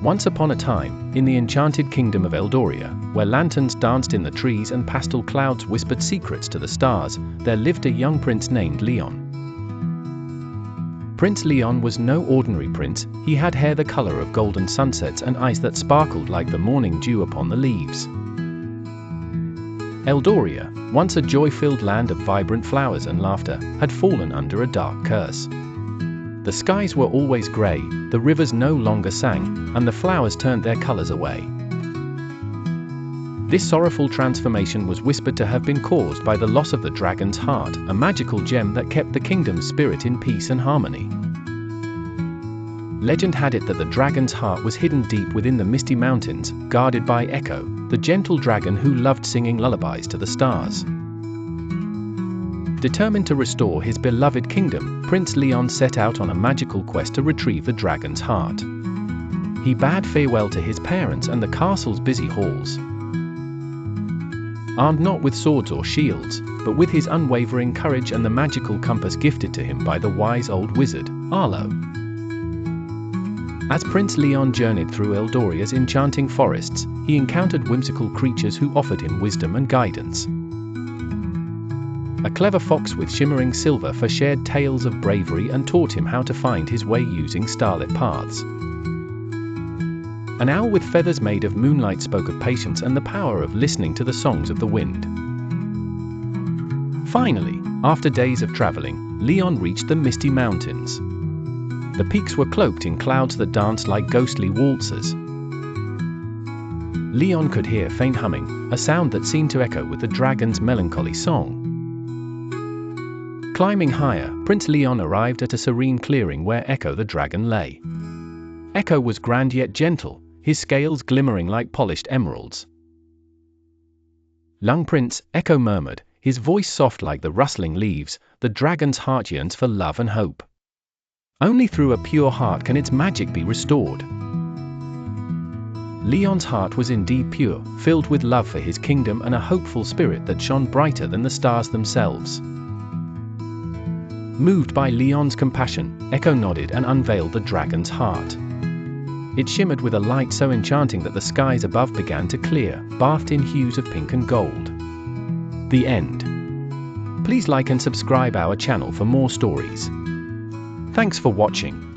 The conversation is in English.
Once upon a time, in the enchanted kingdom of Eldoria, where lanterns danced in the trees and pastel clouds whispered secrets to the stars, there lived a young prince named Leon. Prince Leon was no ordinary prince. He had hair the color of golden sunsets and eyes that sparkled like the morning dew upon the leaves. Eldoria, once a joy-filled land of vibrant flowers and laughter, had fallen under a dark curse. The skies were always gray, the rivers no longer sang, and the flowers turned their colors away. This sorrowful transformation was whispered to have been caused by the loss of the dragon's heart, a magical gem that kept the kingdom's spirit in peace and harmony. Legend had it that the dragon's heart was hidden deep within the Misty Mountains, guarded by Echo, the gentle dragon who loved singing lullabies to the stars. Determined to restore his beloved kingdom, Prince Leon set out on a magical quest to retrieve the dragon's heart. He bade farewell to his parents and the castle's busy halls. Armed not with swords or shields, but with his unwavering courage and the magical compass gifted to him by the wise old wizard, Arlo. As Prince Leon journeyed through Eldoria's enchanting forests, he encountered whimsical creatures who offered him wisdom and guidance. A clever fox with shimmering silver fur shared tales of bravery and taught him how to find his way using starlit paths. An owl with feathers made of moonlight spoke of patience and the power of listening to the songs of the wind. Finally, after days of traveling, Leon reached the Misty Mountains. The peaks were cloaked in clouds that danced like ghostly waltzers. Leon could hear faint humming, a sound that seemed to echo with the dragon's melancholy song. Climbing higher, Prince Leon arrived at a serene clearing where Echo the dragon lay. Echo was grand yet gentle, his scales glimmering like polished emeralds. "Young prince," Echo murmured, his voice soft like the rustling leaves, "the dragon's heart yearns for love and hope. Only through a pure heart can its magic be restored." Leon's heart was indeed pure, filled with love for his kingdom and a hopeful spirit that shone brighter than the stars themselves. Moved by Leon's compassion, Echo nodded and unveiled the dragon's heart. It shimmered with a light so enchanting that the skies above began to clear, bathed in hues of pink and gold. The end. Please like and subscribe our channel for more stories. Thanks for watching.